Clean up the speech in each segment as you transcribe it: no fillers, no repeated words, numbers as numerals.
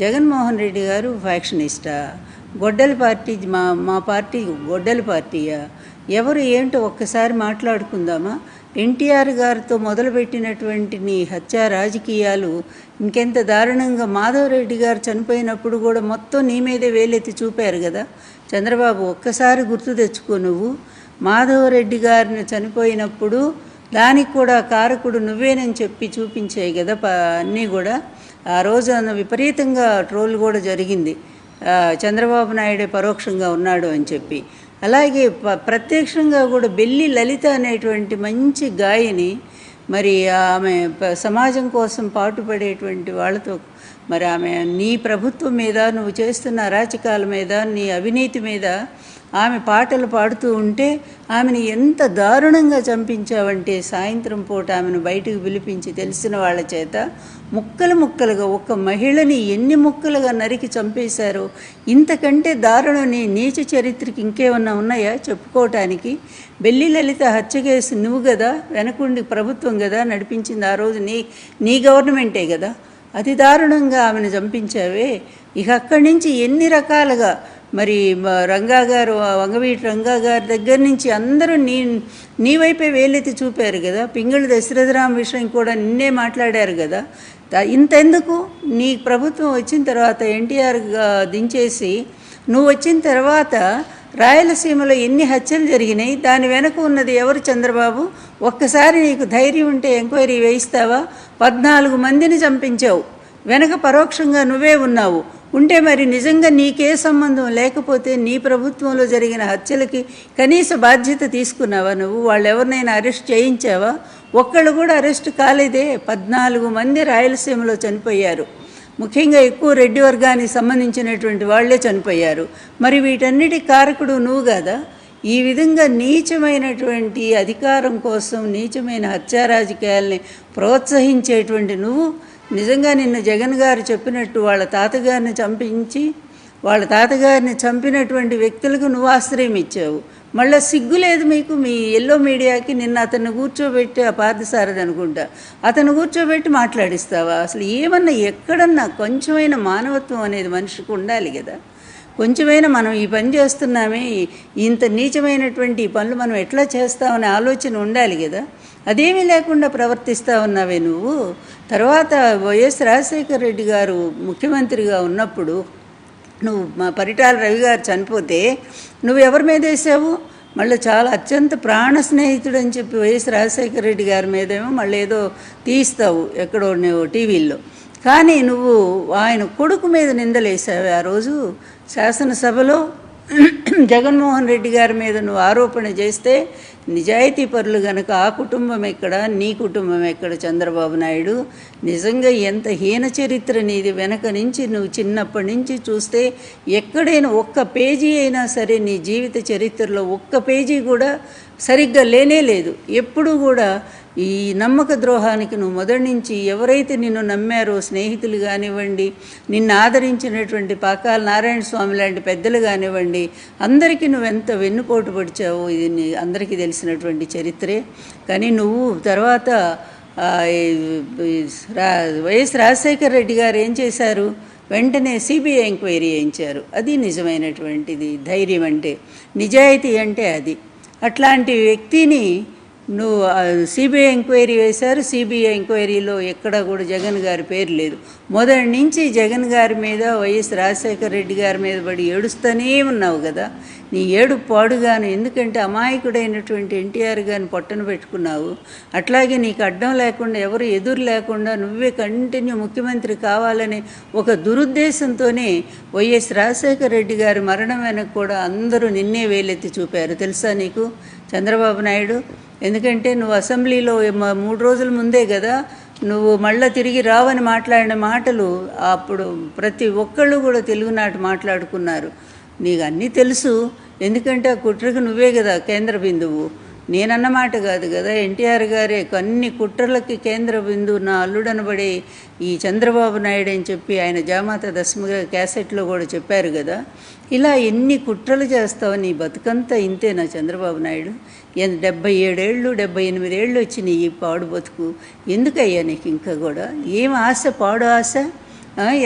జగన్మోహన్ రెడ్డి గారు ఫ్యాక్షనిస్టా? గొడ్డలి పార్టీ మా పార్టీ గొడ్డలి పార్టీయా? ఎవరు ఏంటో ఒక్కసారి మాట్లాడుకుందామా? ఎన్టీఆర్ గారితో మొదలుపెట్టినటువంటి నీ హత్యా రాజకీయాలు ఇంకెంత దారుణంగా మాధవరెడ్డి గారు చనిపోయినప్పుడు కూడా మొత్తం నీ మీదే వేలెత్తి చూపారు కదా చంద్రబాబు. ఒక్కసారి గుర్తు తెచ్చుకో. నువ్వు మాధవరెడ్డి గారిని చనిపోయినప్పుడు దానికి కూడా కారకుడు నువ్వేనని చెప్పి చూపించాయి కదా అన్నీ కూడా. ఆ రోజు విపరీతంగా ట్రోల్ కూడా జరిగింది, చంద్రబాబు నాయుడే పరోక్షంగా ఉన్నాడు అని చెప్పి. అలాగే ప్రత్యక్షంగా కూడా బెల్లి లలిత అనేటువంటి మంచి గాయని, మరి ఆమె సమాజం కోసం పాటుపడేటువంటి వాళ్ళతో మరి ఆమె నీ ప్రభుత్వం మీద, నువ్వు చేస్తున్న అరాచకాల మీద, నీ అవినీతి మీద ఆమె పాటలు పాడుతూ ఉంటే ఆమెను ఎంత దారుణంగా చంపించావంటే, సాయంత్రం పూట ఆమెను బయటకు పిలిపించి తెలిసిన వాళ్ళ చేత ముక్కలు ముక్కలుగా ఒక మహిళని ఎన్ని ముక్కలుగా నరికి చంపేశారో, ఇంతకంటే దారుణం నీ నీచ చరిత్రకి ఇంకేమన్నా ఉన్నాయా చెప్పుకోవటానికి? బెల్లి లలిత హత్య కేసు నువ్వు కదా వెనకుండి ప్రభుత్వం కదా నడిపించింది, ఆ రోజు నీ గవర్నమెంటే కదా. అతి దారుణంగా ఆమెను చంపించావే. ఇక అక్కడి నుంచి ఎన్ని రకాలుగా మరి రంగా గారు, వంగవీటి రంగా గారి దగ్గర నుంచి అందరూ నీ వైపే వేలెత్తి చూపారు కదా. పింగళి దశరథరాం విషయం కూడా నిన్నే మాట్లాడారు కదా. ఇంతెందుకు, నీ ప్రభుత్వం వచ్చిన తర్వాత ఎన్టీఆర్ దించేసి నువ్వు వచ్చిన తర్వాత రాయలసీమలో ఎన్ని హత్యలు జరిగినాయి, దాని వెనక ఉన్నది ఎవరు చంద్రబాబు? ఒక్కసారి నీకు ధైర్యం ఉంటే ఎంక్వైరీ వేయిస్తావా? 14 మందిని చంపించావు, వెనక పరోక్షంగా నువ్వే ఉన్నావు. ఉంటే మరి నిజంగా నీకే సంబంధం లేకపోతే నీ ప్రభుత్వంలో జరిగిన హత్యలకి కనీస బాధ్యత తీసుకున్నావా నువ్వు? వాళ్ళు ఎవరినైనా అరెస్ట్ చేయించావా? ఒక్కళ్ళు కూడా అరెస్ట్ కాలేదే. 14 మంది రాయలసీమలో చనిపోయారు, ముఖ్యంగా ఎక్కువ రెడ్డి వర్గానికి సంబంధించినటువంటి వాళ్లే చనిపోయారు. మరి వీటన్నిటి కారకుడు నువ్వు కదా. ఈ విధంగా నీచమైనటువంటి అధికారం కోసం నీచమైన హత్యా రాజకీయాల్ని ప్రోత్సహించేటువంటి నువ్వు నిజంగా నిన్ను జగన్ గారు చెప్పినట్టు వాళ్ళ తాతగారిని చంపినటువంటి వ్యక్తులకు నువ్వు ఆశ్రయం ఇచ్చావు. మళ్ళీ సిగ్గు లేదు మీకు, మీ ఎల్లో మీడియాకి. నిన్న అతన్ని కూర్చోబెట్టి, ఆ పార్థసారథి అనుకుంటా, అతను కూర్చోబెట్టి మాట్లాడిస్తావా? అసలు ఏమన్నా ఎక్కడన్నా కొంచెమైనా మానవత్వం అనేది మనిషికి ఉండాలి కదా. కొంచెమైనా మనం ఈ పని చేస్తున్నామే, ఇంత నీచమైనటువంటి ఈ పనులు మనం ఎట్లా చేస్తామనే ఆలోచన ఉండాలి కదా. అదేమీ లేకుండా ప్రవర్తిస్తూ ఉన్నావే నువ్వు. తర్వాత వైఎస్ రాజశేఖర రెడ్డి గారు ముఖ్యమంత్రిగా ఉన్నప్పుడు నువ్వు మా పరిటాల రవి గారు చనిపోతే నువ్వు ఎవరి మీద వేసావు? మళ్ళీ చాలా అత్యంత ప్రాణ స్నేహితుడు అని చెప్పి వైఎస్ రాజశేఖర రెడ్డి గారి మీదేమో మళ్ళీ ఏదో తీస్తావు ఎక్కడో నువ్వు టీవీల్లో. కానీ నువ్వు ఆయన కొడుకు మీద నిందలేసావు ఆ రోజు శాసనసభలో. జగన్మోహన్ రెడ్డి గారి మీద నువ్వు ఆరోపణ చేస్తే నిజాయితీ పరులు గనక ఆ కుటుంబం ఎక్కడ, నీ కుటుంబం ఎక్కడ చంద్రబాబు నాయుడు? నిజంగా ఎంత హీన చరిత్ర నీది. వెనక నుంచి నువ్వు చిన్నప్పటి నుంచి చూస్తే ఎక్కడైనా ఒక్క పేజీ అయినా సరే నీ జీవిత చరిత్రలో ఒక్క పేజీ కూడా సరిగ్గా లేనే లేదు. ఎప్పుడూ కూడా ఈ నమ్మక ద్రోహానికి నువ్వు మొదటి నుంచి ఎవరైతే నిన్ను నమ్మారో, స్నేహితులు కానివ్వండి, నిన్ను ఆదరించినటువంటి పాకాల నారాయణ స్వామి లాంటి పెద్దలు కానివ్వండి, అందరికీ నువ్వెంత వెన్నుపోటు పడిచావో ఇది అందరికీ తెలిసినటువంటి చరిత్రే. కానీ నువ్వు తర్వాత వైఎస్ రాజశేఖర రెడ్డి గారు ఏం చేశారు? వెంటనే సిబిఐ ఎంక్వైరీ చేయించారు. అది నిజమైనటువంటిది ధైర్యం అంటే, నిజాయితీ అంటే అది. అట్లాంటి వ్యక్తిని నువ్వు సిబిఐ ఎంక్వైరీ వేశారు. సిబిఐ ఎంక్వైరీలో ఎక్కడా కూడా జగన్ గారి పేరు లేదు. మొదటి నుంచి జగన్ గారి మీద, వైఎస్ రాజశేఖర రెడ్డి గారి మీద పడి ఏడుస్తూనే ఉన్నావు కదా. నీ ఏడు పాడుగాను, ఎందుకంటే అమాయకుడైనటువంటి ఎన్టీఆర్ గారిని పొట్టన పెట్టుకున్నావు. అట్లాగే నీకు అడ్డం లేకుండా, ఎవరు ఎదురు లేకుండా నువ్వే కంటిన్యూ ముఖ్యమంత్రి కావాలనే ఒక దురుద్దేశంతోనే వైఎస్ రాజశేఖర రెడ్డి గారి మరణం వెనక కూడా అందరూ నిన్నే వేలెత్తి చూపారు. తెలుసా నీకు చంద్రబాబు నాయుడు? ఎందుకంటే నువ్వు అసెంబ్లీలో 3 రోజుల ముందే కదా నువ్వు మళ్ళీ తిరిగి రావని మాట్లాడిన మాటలు అప్పుడు ప్రతి ఒక్కళ్ళు కూడా తెలుగునాట మాట్లాడుకున్నారు. నీకు అన్నీ తెలుసు, ఎందుకంటే ఆ కుట్రకు నువ్వే కదా కేంద్ర బిందువు. నేనన్నమాట కాదు కదా, ఎన్టీఆర్ గారే అన్ని కుట్రలకి కేంద్ర బిందువు నా అల్లుడనబడే ఈ చంద్రబాబు నాయుడు అని చెప్పి ఆయన జామాత దశమ క్యాసెట్లో కూడా చెప్పారు కదా. ఇలా ఎన్ని కుట్రలు చేస్తావు? నీ బతుకంతా ఇంతేనా చంద్రబాబు నాయుడు? 77 ఏళ్ళు 78 ఏళ్ళు వచ్చినాయి ఈ పాడు బతుకు. ఎందుకయ్యా నీకు ఇంకా కూడా ఏం ఆశ? పాడు ఆశ.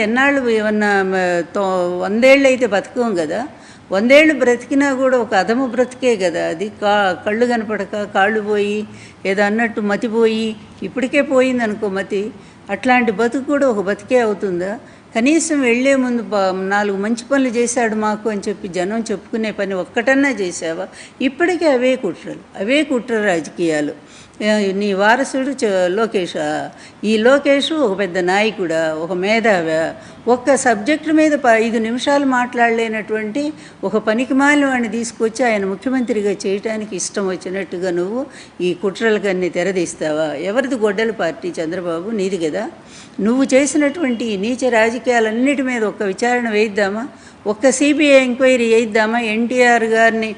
ఎన్నాళ్ళు ఏమన్నా 100 ఏళ్ళు అయితే బతకం కదా. 100 ఏళ్ళు బ్రతికినా కూడా ఒక అధము బ్రతికే కదా అది. కళ్ళు కనపడక కాళ్ళు పోయి ఏదో అన్నట్టు మతిపోయి ఇప్పటికే పోయింది అనుకో మతి. అట్లాంటి బతుకు కూడా ఒక బతికే అవుతుందా? కనీసం వెళ్లే ముందు 4 మంచి పనులు చేశాడు మాకు అని చెప్పి జనం చెప్పుకునే పని ఒక్కటన్నా చేసావా? ఇప్పటికీ అవే కుట్ర రాజకీయాలు. నీ వారసుడు లోకేష్. ఈ లోకేష్ ఒక పెద్ద నాయకుడా, ఒక మేధావా? ఒక్క సబ్జెక్టు మీద 5 నిమిషాలు మాట్లాడలేనటువంటి ఒక పనికిమాలిన వాడిని తీసుకొచ్చి ఆయన ముఖ్యమంత్రిగా చేయడానికి ఇష్టం వచ్చినట్టుగా నువ్వు ఈ కుట్రలకన్నీ తెరదీస్తావా? ఎవరిది గొడ్డల పార్టీ? చంద్రబాబు నీది కదా. నువ్వు చేసినటువంటి ఈ నీచ రాజకీయాలన్నిటి మీద ఒక్క విచారణ వేయిద్దామా? ఒక్క సిబిఐ ఎంక్వైరీ వేయిద్దామా? ఎన్టీఆర్ గారిని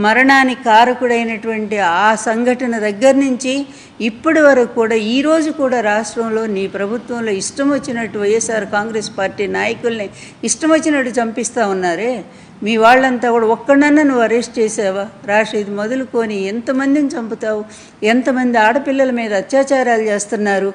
మరణానికి కారకుడైనటువంటి ఆ సంఘటన దగ్గర నుంచి ఇప్పటి వరకు కూడా ఈరోజు కూడా రాష్ట్రంలో నీ ప్రభుత్వంలో ఇష్టం వచ్చినట్టు వైఎస్ఆర్ కాంగ్రెస్ పార్టీ నాయకుల్ని ఇష్టం వచ్చినట్టు చంపిస్తూ ఉన్నారే. మీ వాళ్ళంతా కూడా ఒక్కడన్నా నువ్వు అరెస్ట్ చేసావా? రాషీద్ మొదలుకొని ఎంతమందిని చంపుతావు? ఎంతమంది ఆడపిల్లల మీద అత్యాచారాలు చేస్తున్నారు?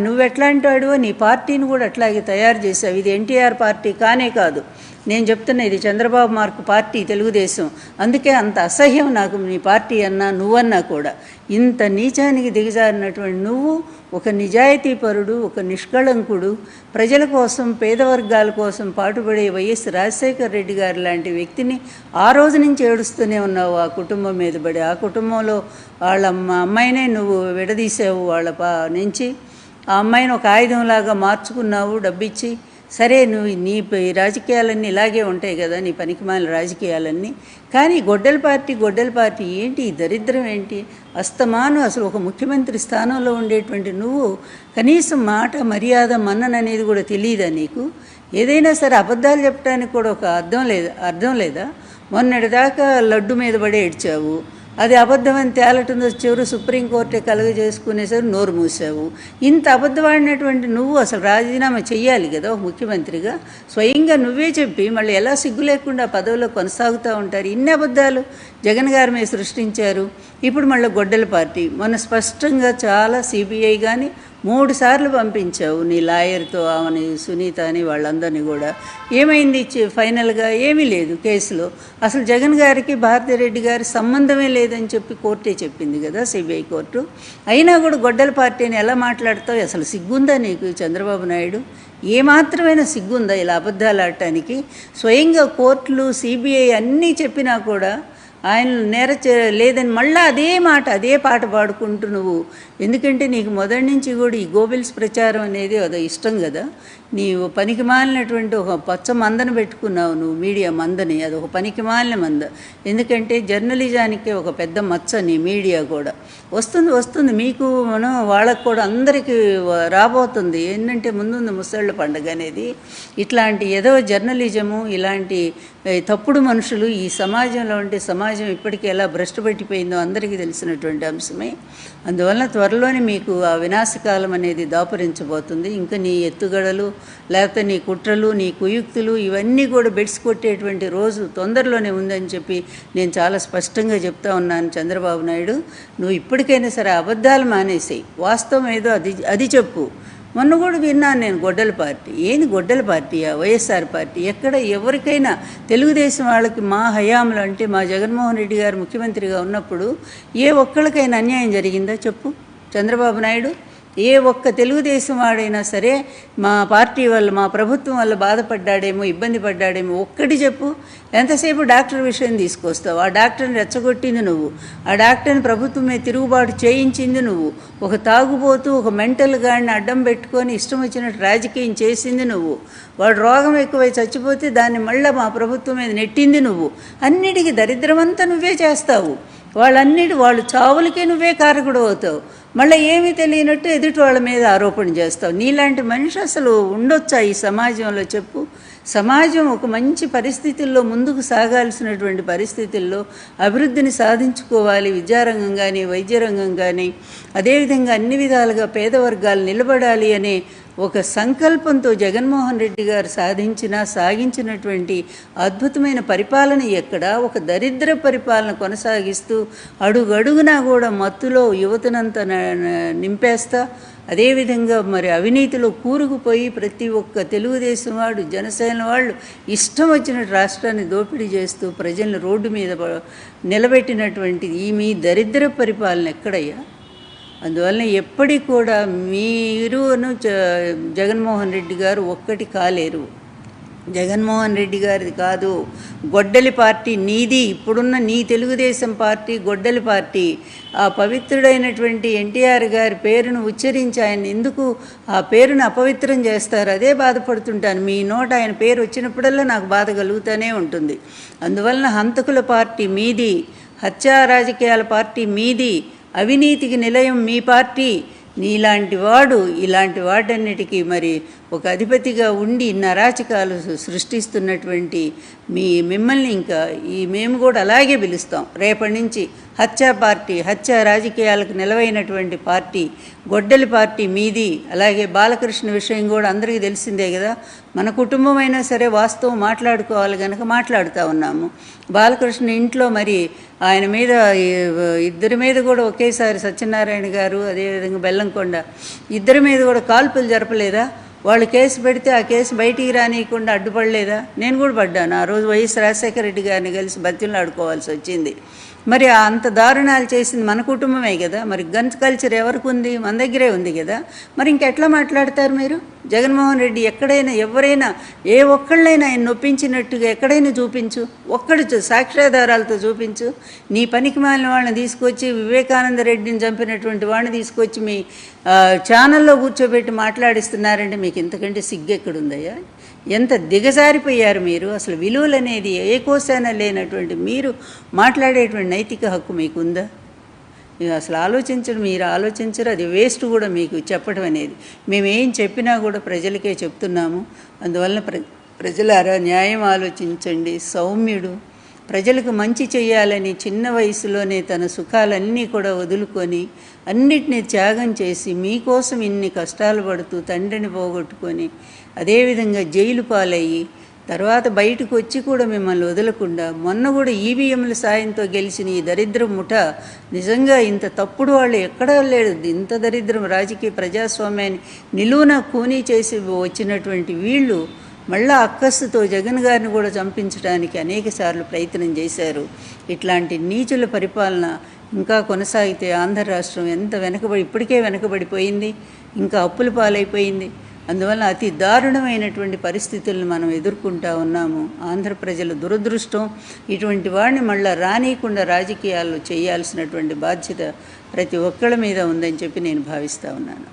నువ్వెట్లాంటి వాడివో నీ పార్టీని కూడా అట్లాగే తయారు చేసావు. ఇది ఎన్టీఆర్ పార్టీ కానే కాదు. నేను చెప్తున్నా, ఇది చంద్రబాబు మార్కు పార్టీ, తెలుగుదేశం. అందుకే అంత అసహ్యం నాకు నీ పార్టీ అన్నా నువ్వన్నా కూడా. ఇంత నీచానికి దిగజారినటువంటి నువ్వు ఒక నిజాయితీపరుడు, ఒక నిష్కళంకుడు, ప్రజల కోసం పేదవర్గాల కోసం పాటుపడే వైఎస్ రాజశేఖర రెడ్డి గారు లాంటి వ్యక్తిని ఆ రోజు నుంచి ఏడుస్తూనే ఉన్నావు ఆ కుటుంబం మీద పడి. ఆ కుటుంబంలో వాళ్ళ అమ్మాయినే నువ్వు విడదీసావు వాళ్ళ నుంచి. ఆ అమ్మాయిని ఒక ఆయుధంలాగా మార్చుకున్నావు డబ్బిచ్చి. సరే, నువ్వు నీ రాజకీయాలన్నీ ఇలాగే ఉంటాయి కదా, నీ పనికిమాలిన రాజకీయాలన్నీ. కానీ గొడ్డల పార్టీ ఏంటి? ఈ దరిద్రం ఏంటి? అస్తమాను అసలు ఒక ముఖ్యమంత్రి స్థానంలో ఉండేటువంటి నువ్వు కనీసం మాట, మర్యాద, మన్నన అనేది కూడా తెలియదా నీకు? ఏదైనా సరే అబద్ధాలు చెప్పడానికి కూడా ఒక అర్థం లేదా? మొన్నటిదాకా లడ్డు మీద పడే ఏడ్చావు. అది అబద్ధమని తేలటంతో చివరి సుప్రీంకోర్టే కలుగజేసుకునేసరి నోరు మూసావు. ఇంత అబద్ధమాడినటువంటి నువ్వు అసలు రాజీనామా చెయ్యాలి కదా ఒక ముఖ్యమంత్రిగా. స్వయంగా నువ్వే చెప్పి మళ్ళీ ఎలా సిగ్గు లేకుండా పదవిలో కొనసాగుతూ ఉంటారు? ఇన్ని అబద్ధాలు జగన్ గారి మీద సృష్టించారు. ఇప్పుడు మళ్ళీ గొడ్డల పార్టీ. మొన్న స్పష్టంగా చాలా సిబిఐ కానీ 3 సార్లు పంపించావు నీ లాయర్తో, ఆమెని సునీత అని వాళ్ళందరినీ కూడా. ఏమైంది ఫైనల్గా? ఏమీ లేదు కేసులో. అసలు జగన్ గారికి భారతిరెడ్డి గారి సంబంధమే లేదని చెప్పి కోర్టే చెప్పింది కదా, సిబిఐ కోర్టు. అయినా కూడా గొడ్డల పార్టీని ఎలా మాట్లాడతావు? అసలు సిగ్గుందా నీకు చంద్రబాబు నాయుడు? ఏమాత్రమైన సిగ్గుందా ఇలా అబద్ధాలు ఆడటానికి? స్వయంగా కోర్టులు, సిబిఐ అన్నీ చెప్పినా కూడా ఆయన లేదని మళ్ళీ అదే పాట పాడుకుంటూ నువ్వు. ఎందుకంటే నీకు మొదటి నుంచి కూడా ఈ గోబెల్స్ ప్రచారం అనేది అదో ఇష్టం కదా. నీవు పనికి మాలినటువంటి ఒక పచ్చ మందను పెట్టుకున్నావు నువ్వు, మీడియా మందని. అది ఒక పనికి మాలిన మంద. ఎందుకంటే జర్నలిజానికి ఒక పెద్ద మచ్చ నీ మీడియా కూడా. వస్తుంది మీకు వాళ్ళకు కూడా అందరికీ రాబోతుంది. ఏంటంటే ముందుంది ముసళ్ళ పండుగ అనేది. ఇట్లాంటి ఏదో జర్నలిజము, ఇలాంటి తప్పుడు మనుషులు ఈ సమాజంలో ఉంటే సమాజం ఇప్పటికీ ఎలా భ్రష్టు పట్టిపోయిందో అందరికీ తెలిసినటువంటి అంశమే. అందువలన త్వరలోనే మీకు ఆ వినాశకాలం అనేది దాపురించబోతుంది. ఇంకా నీ ఎత్తుగడలు, లేకపోతే నీ కుట్రలు, నీ కుయుక్తులు ఇవన్నీ కూడా బెడ్స్ కొట్టేటువంటి రోజు తొందరలోనే ఉందని చెప్పి నేను చాలా స్పష్టంగా చెప్తా ఉన్నాను. చంద్రబాబు నాయుడు, నువ్వు ఇప్పటికైనా సరే అబద్ధాలు మానేసేయి. వాస్తవం ఏదో అది చెప్పు. మొన్న కూడా విన్నాను నేను గొడ్డల పార్టీ. ఏంది గొడ్డల పార్టీయా? వైఎస్ఆర్ పార్టీ. ఎక్కడ ఎవరికైనా తెలుగుదేశం వాళ్ళకి మా హయాంలో అంటే మా జగన్మోహన్ రెడ్డి గారు ముఖ్యమంత్రిగా ఉన్నప్పుడు ఏ ఒక్కళ్ళకైనా అన్యాయం జరిగిందా చెప్పు చంద్రబాబు నాయుడు? ఏ ఒక్క తెలుగుదేశం వాడైనా సరే మా పార్టీ వల్ల, మా ప్రభుత్వం వల్ల బాధపడ్డాడేమో, ఇబ్బంది పడ్డాడేమో ఒక్కటి చెప్పు. ఎంతసేపు డాక్టర్ విషయం తీసుకొస్తావు? ఆ డాక్టర్ని రెచ్చగొట్టింది నువ్వు. ఆ డాక్టర్ని ప్రభుత్వమే తిరుగుబాటు చేయించింది నువ్వు. ఒక తాగుబోతూ, ఒక మెంటల్ గాడిని అడ్డం పెట్టుకొని ఇష్టం వచ్చినట్టు రాజకీయం చేసింది నువ్వు. వాడు రోగం ఎక్కువై చచ్చిపోతే దాన్ని మళ్ళీ మా ప్రభుత్వం మీద నెట్టింది నువ్వు. అన్నిటికీ దరిద్రమంతా నువ్వే చేస్తావు. వాళ్ళు చావులకే నువ్వే కారకుడు అవుతావు. మళ్ళీ ఏమీ తెలియనట్టు ఎదుటి వాళ్ళ మీద ఆరోపణ చేస్తావు. నీలాంటి మనిషి అసలు ఉండొచ్చా ఈ సమాజంలో చెప్పు? సమాజం ఒక మంచి పరిస్థితుల్లో ముందుకు సాగాల్సినటువంటి పరిస్థితుల్లో అభివృద్ధిని సాధించుకోవాలి. విద్యారంగం కానీ, వైద్య రంగం కానీ, అదేవిధంగా అన్ని విధాలుగా పేద వర్గాలు నిలబడాలి అనే ఒక సంకల్పంతో జగన్మోహన్ రెడ్డి గారు సాగించినటువంటి అద్భుతమైన పరిపాలన ఎక్కడ? ఒక దరిద్ర పరిపాలన కొనసాగిస్తూ అడుగడుగునా కూడా మత్తులో యువతనంతా నింపేస్తా, అదేవిధంగా మరి అవినీతిలో కూరుకుపోయి ప్రతి ఒక్క తెలుగుదేశం వాడు, జనసేన వాళ్ళు ఇష్టం వచ్చినట్టు రాష్ట్రాన్ని దోపిడీ చేస్తూ ప్రజలను రోడ్డు మీద నిలబెట్టినటువంటి ఈ మీ దరిద్ర పరిపాలన ఎక్కడయ్యా? అందువలన ఎప్పటికి కూడా మీరును జగన్మోహన్ రెడ్డి గారు ఒక్కటి కాలేరు. జగన్మోహన్ రెడ్డి గారిది కాదు, గొడ్డలి పార్టీ నీది. ఇప్పుడున్న నీ తెలుగుదేశం పార్టీ గొడ్డలి పార్టీ. ఆ పవిత్రుడైనటువంటి ఎన్టీఆర్ గారి పేరును ఉచ్చరించి ఆయన ఎందుకు ఆ పేరును అపవిత్రం చేస్తారు? అదే బాధపడుతుంటాను. మీ నోట ఆయన పేరు వచ్చినప్పుడల్లా నాకు బాధ కలుగుతూనే ఉంటుంది. అందువలన హంతకుల పార్టీ మీది, హత్యా రాజకీయాల పార్టీ మీది, అవినీతికి నిలయం మీ పార్టీ. నీలాంటి వాడు ఇలాంటి వాటన్నిటికీ మరి ఒక అధిపతిగా ఉండి అరాచకాలు సృష్టిస్తున్నటువంటి మిమ్మల్ని ఇంకా మేము కూడా అలాగే పిలుస్తాం. రేపటి నుంచి హత్యా పార్టీ, హత్యా రాజకీయాలకు నిలవైనటువంటి పార్టీ గొడ్డలి పార్టీ మీది. అలాగే బాలకృష్ణ విషయం కూడా అందరికీ తెలిసిందే కదా. మన కుటుంబం అయినా సరే వాస్తవం మాట్లాడుకోవాలి కనుక మాట్లాడుతూ ఉన్నాము. బాలకృష్ణ ఇంట్లో మరి ఆయన మీద ఇద్దరి మీద కూడా ఒకేసారి సత్యనారాయణ గారు, అదేవిధంగా బెల్లంకొండ ఇద్దరి మీద కూడా కాల్పులు జరపలేదా? వాళ్ళు కేసు పెడితే ఆ కేసు బయటికి రానియకుండా అడ్డుపడలేదా? నేను కూడా పడ్డాను. ఆ రోజు వైఎస్ రాజశేఖర రెడ్డి గారిని కలిసి బతిలు ఆడుకోవాల్సి వచ్చింది. మరి అంత దారుణాలు చేసింది మన కుటుంబమే కదా. మరి గన్ కల్చర్ ఎవరికి ఉంది? మన దగ్గరే ఉంది కదా. మరి ఇంకెట్లా మాట్లాడతారు మీరు? జగన్మోహన్ రెడ్డి ఎక్కడైనా ఎవరైనా ఏ ఒక్కళ్ళైనా ఆయన నొప్పించినట్టుగా ఎక్కడైనా చూపించు, ఒక్కడు సాక్ష్యాధారాలతో చూపించు. నీ పనికి మాలిన వాళ్ళని తీసుకొచ్చి, వివేకానంద రెడ్డిని చంపినటువంటి వాడిని తీసుకొచ్చి మీ ఛానల్లో కూర్చోబెట్టి మాట్లాడిస్తున్నారంటే మీకు ఇంతకంటే సిగ్గెక్కడుందయ్యా? ఎంత దిగజారిపోయారు మీరు. అసలు విలువలు అనేది ఏ కోసాన లేనటువంటి మీరు మాట్లాడేటువంటి నైతిక హక్కు మీకుందా? అసలు మీరు ఆలోచించరు. అది వేస్ట్ కూడా మీకు చెప్పడం అనేది. మేమేం చెప్పినా కూడా ప్రజలకే చెప్తున్నాము. అందువలన ప్రజలారా న్యాయం ఆలోచించండి. సౌమ్యుడు ప్రజలకు మంచి చేయాలని చిన్న వయసులోనే తన సుఖాలన్నీ కూడా వదులుకొని అన్నిటినీ త్యాగం చేసి మీకోసం ఇన్ని కష్టాలు పడుతూ తండ్రిని పోగొట్టుకొని అదేవిధంగా జైలు పాలయ్యి తర్వాత బయటకు వచ్చి కూడా మిమ్మల్ని వదలకుండా మొన్న కూడా ఈవీఎంల సాయంతో గెలిచిన ఈ దరిద్ర ముఠ నిజంగా ఇంత తప్పుడు వాళ్ళు ఎక్కడా లేడు. ఇంత దరిద్రం రాజకీయ ప్రజాస్వామ్యాన్ని నిలువున కూనీ చేసి వచ్చినటువంటి వీళ్ళు మళ్ళా అక్కస్సుతో జగన్ గారిని కూడా చంపించడానికి అనేక సార్లు ప్రయత్నం చేశారు. ఇట్లాంటి నీచుల పరిపాలన ఇంకా కొనసాగితే ఆంధ్ర రాష్ట్రం ఎంత ఇప్పటికే వెనకబడిపోయింది, ఇంకా అప్పుల పాలైపోయింది. అందువల్ల అతి దారుణమైనటువంటి పరిస్థితులను మనం ఎదుర్కొంటూ ఉన్నాము. ఆంధ్ర ప్రజల దురదృష్టం. ఇటువంటి వాడిని మళ్ళీ రానియకుండా రాజకీయాల్లో చేయాల్సినటువంటి బాధ్యత ప్రతి ఒక్కళ్ళ మీద ఉందని చెప్పి నేను భావిస్తూ ఉన్నాను.